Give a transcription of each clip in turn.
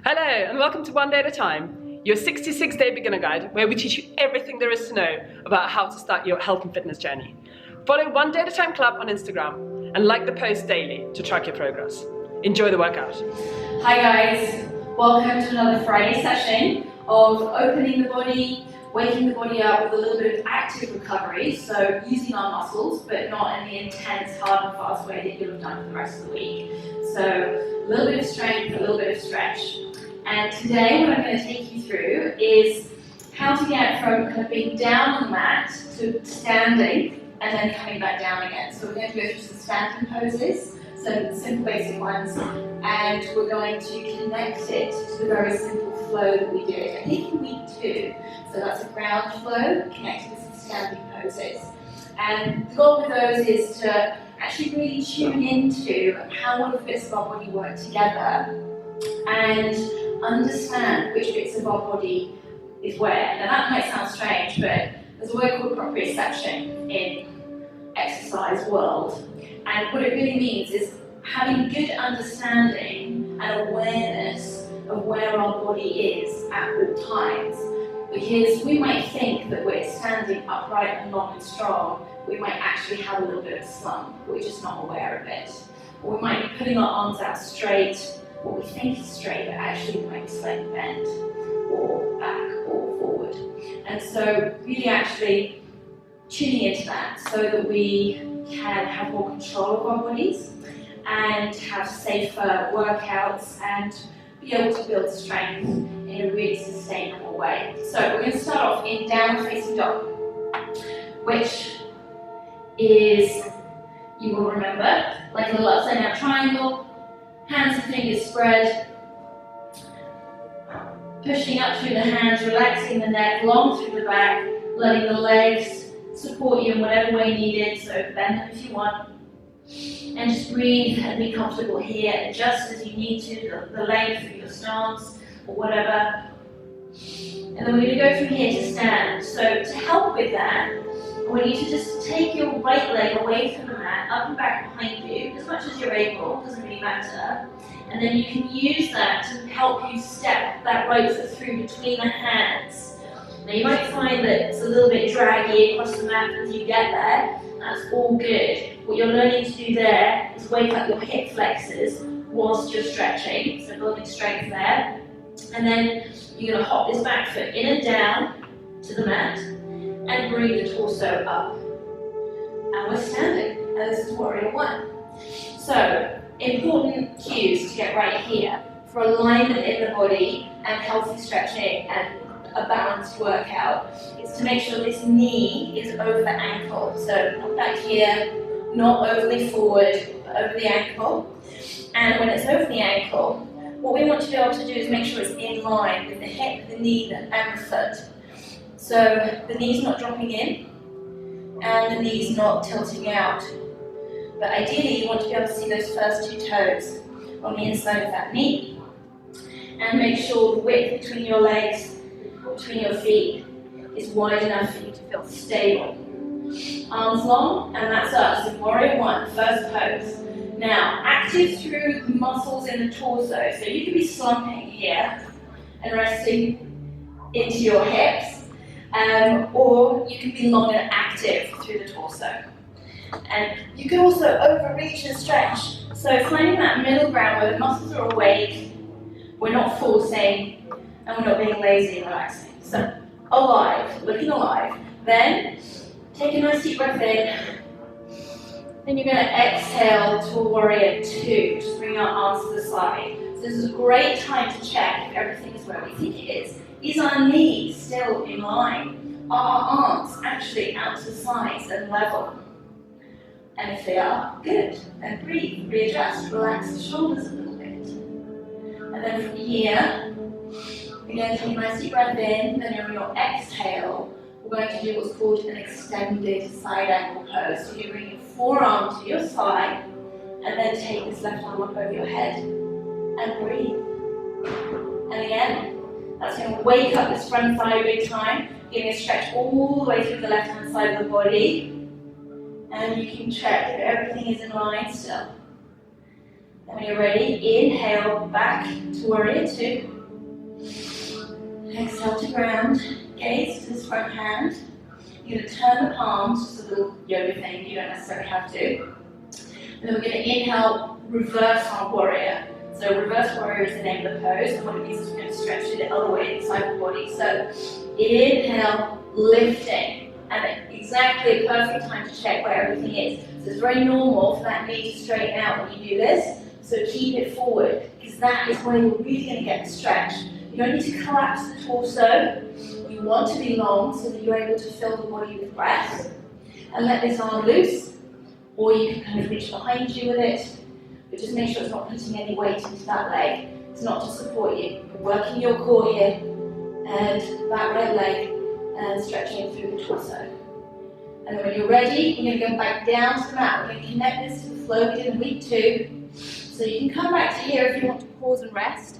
Hello and welcome to One Day at a Time, your 66-day beginner guide where we teach you everything there is to know about how to start your health and fitness journey. Follow One Day at a Time Club on Instagram and like the post daily to track your progress. Enjoy the workout. Hi guys, welcome to another Friday session of opening the body, waking the body up with a little bit of active recovery, so using our muscles but not in the intense, hard and fast way that you'll have done for the rest of the week. So a little bit of strength, a little bit of stretch. And today what I'm going to take you through is how to get from kind of being down on the mat to standing and then coming back down again. So we're going to go through some standing poses, some simple basic ones, and we're going to connect it to the very simple flow that we did, I think in week 2. So that's a ground flow connected with some standing poses. And the goal with those is to actually really tune into how all the bits of our body work together and understand which bits of our body is where. Now that might sound strange, but there's a word called proprioception in exercise world. And what it really means is having good understanding and awareness of where our body is at all times. Because we might think that we're standing upright and long and strong, we might actually have a little bit of slump, but we're just not aware of it. Or we might be putting our arms out straight, what we think is straight, but actually we might be slightly bent, or back, or forward. And so really actually tuning into that so that we can have more control of our bodies and have safer workouts and be able to build strength in a really sustainable way. So we're going to start off in downward facing dog, which is, you will remember, like a little upside down triangle, hands and fingers spread, pushing up through the hands, relaxing the neck, long through the back, letting the legs support you in whatever way needed, so bend them if you want. And just breathe and be comfortable here, adjust as you need to, the length of your stance or whatever. And then we're going to go from here to stand. So to help with that, I want you to just take your right leg away from the mat, up and back behind you, as much as you're able, doesn't really matter. And then you can use that to help you step that right foot through between the hands. Now you might find that it's a little bit draggy across the mat as you get there. That's all good. What you're learning to do there is wake up your hip flexors whilst you're stretching, so building strength there. And then you're going to hop this back foot in and down to the mat and bring the torso up. And we're standing, and this is Warrior 1. So, important cues to get right here for alignment in the body and healthy stretching and a balanced workout is to make sure this knee is over the ankle. So not back here, not overly forward, but over the ankle. And when it's over the ankle, what we want to be able to do is make sure it's in line with the hip, the knee, and the foot. So the knee's not dropping in, and the knee's not tilting out. But ideally, you want to be able to see those first 2 toes on the inside of that knee. And make sure the width between your legs, between your feet, is wide enough for you to feel stable. Arms long, and that's us in Warrior 1, first pose. Now, active through the muscles in the torso, so you can be slumping here and resting into your hips, or you can be long and active through the torso. And you can also overreach and stretch. So finding that middle ground where the muscles are awake, we're not forcing, and we're not being lazy and relaxing. So, alive, looking alive. Then, take a nice deep breath in. Then you're going to exhale to a Warrior 2. Just bring our arms to the side. So this is a great time to check if everything is where we think it is. Is our knees still in line? Are our arms actually out to the sides and level? And if they are, good. Then breathe, readjust, relax the shoulders a little bit. And then from here, you're going to take a nice deep breath in, then on your exhale, we're going to do what's called an extended side angle pose. So you bring your forearm to your side, and then take this left arm up over your head, and breathe. And again, that's going to wake up this front thigh big time, giving a stretch all the way through the left-hand side of the body. And you can check if everything is in line still. And when you're ready, inhale back to warrior two. Exhale to ground, gaze to this front hand. You're going to turn the palms, just a little yoga thing, you don't necessarily have to. And then we're going to inhale, reverse our warrior. So reverse warrior is the name of the pose, and what it means is we're going to stretch it the other way inside the body. So inhale, lifting, and exactly a perfect time to check where everything is. So it's very normal for that knee to straighten out when you do this, so keep it forward, because that is where you're really going to get the stretch. You don't need to collapse the torso. You want to be long so that you're able to fill the body with breath. And let this arm loose, or you can kind of reach behind you with it, but just make sure it's not putting any weight into that leg. It's not to support you. You're working your core here, and that right leg, and stretching through the torso. And then when you're ready, you're going to go back down to the mat. We're going to connect this to the flow we did in week 2. So you can come back to here if you want to pause and rest,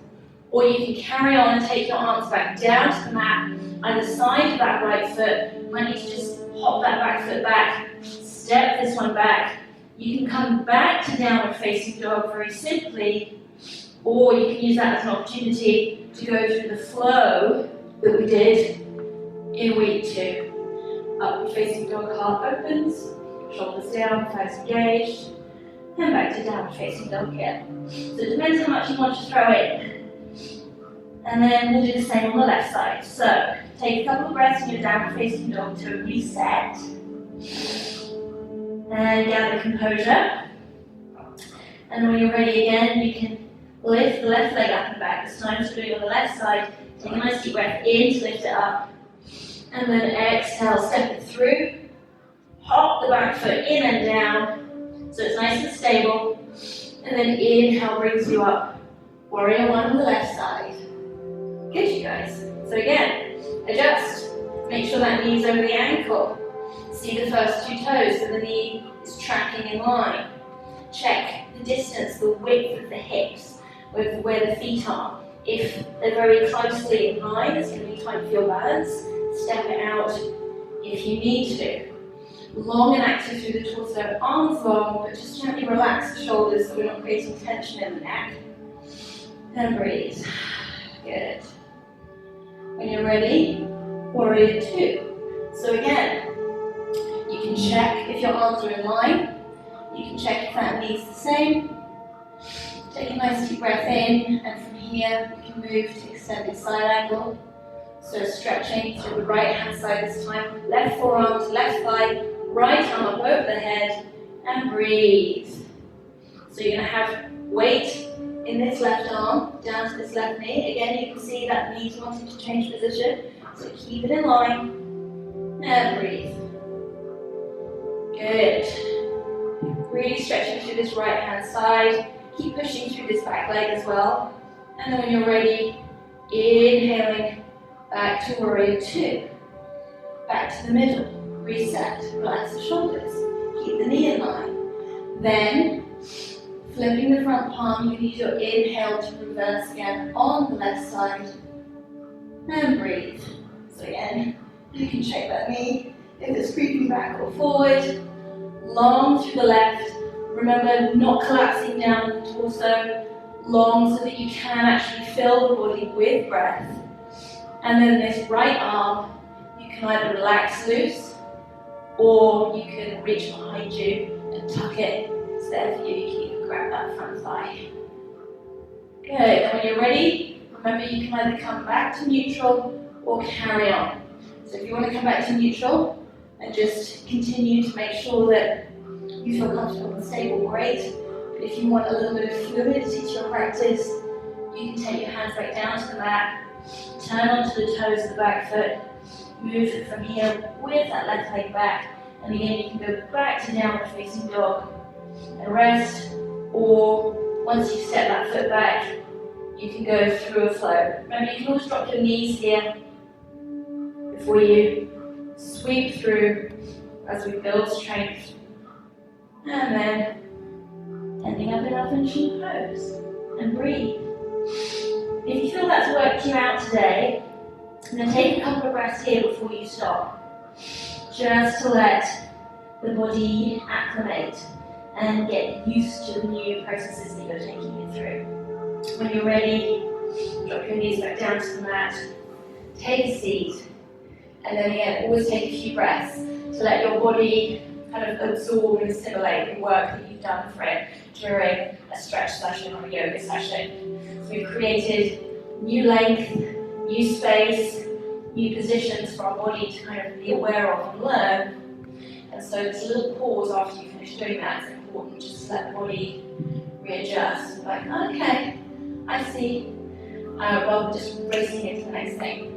or you can carry on and take your arms back down to the mat, either side of that right foot. You might need to just hop that back foot back, step this one back. You can come back to downward facing dog very simply, or you can use that as an opportunity to go through the flow that we did in week 2. Upward facing dog, heart opens, shoulders down, thighs engaged, and back to downward facing dog again. So it depends how much you want to throw in. And then we'll do the same on the left side. So take a couple of breaths in your downward facing dog to reset. And gather composure. And when you're ready again, you can lift the left leg up and back. This time we're doing on the left side. Take a nice deep breath in to lift it up. And then exhale, step it through. Hop the back foot in and down, so it's nice and stable. And then inhale brings you up. Warrior one on the left side. Good, you guys. So again, adjust. Make sure that knee's over the ankle. See the first 2 toes, so the knee is tracking in line. Check the distance, the width of the hips, with where the feet are. If they're very closely in line, it's going to be time for your balance. Step it out if you need to. Long and active through the torso, arms long, but just gently relax the shoulders so we're not creating tension in the neck. And breathe. Good. When you're ready, warrior 2. So again, you can check if your arms are in line. You can check if that knee's the same. Take a nice deep breath in, and from here you can move to extended side angle. So stretching through the right hand side this time. Left forearm to left thigh, right arm up over the head, and breathe. So you're going to have weight in this left arm, down to this left knee. Again, you can see that knee's wanting to change position. So keep it in line, and breathe. Good. Really stretching through this right hand side. Keep pushing through this back leg as well. And then when you're ready, inhaling back to warrior 2. Back to the middle. Reset. Relax the shoulders. Keep the knee in line. Then, flipping the front palm, you use your inhale to reverse again on the left side. And breathe. So again, you can check that knee if it's creeping back or forward. Long through the left. Remember, not collapsing down the torso. Long so that you can actually fill the body with breath. And then this right arm, you can either relax loose, or you can reach behind you and tuck it. It's there for you. You can grab that front thigh. Good. And when you're ready, remember you can either come back to neutral or carry on. So if you want to come back to neutral and just continue to make sure that you feel comfortable and stable, great. But if you want a little bit of fluidity to your practice, you can take your hands back down to the mat, turn onto the toes of the back foot, move it from here with that left leg back, and again you can go back to downward facing dog and rest, or once you step that foot back, you can go through a flow. Remember, you can always drop your knees here before you sweep through as we build strength, and then ending up in our finishing pose, and breathe. If you feel that's worked you out today, then take a couple of breaths here before you stop, just to let the body acclimate. and get used to the new processes that you're taking it through. When you're ready, drop your knees back down to the mat, take a seat, and then again, always take a few breaths to let your body kind of absorb and assimilate the work that you've done for it during a stretch session or a yoga session. So we've created new length, new space, new positions for our body to kind of be aware of and learn. And so it's a little pause after you finish doing that. It's important just to let the body readjust. Like, okay, I see, rather than just racing into the next thing.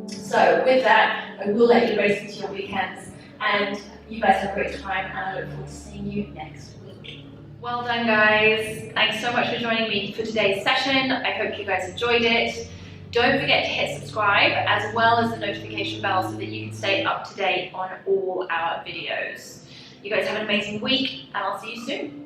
So with that, I will let you race into your weekends, and you guys have a great time, and I look forward to seeing you next week. Well done, guys. Thanks so much for joining me for today's session. I hope you guys enjoyed it. Don't forget to hit subscribe as well as the notification bell so that you can stay up to date on all our videos. You guys have an amazing week, and I'll see you soon.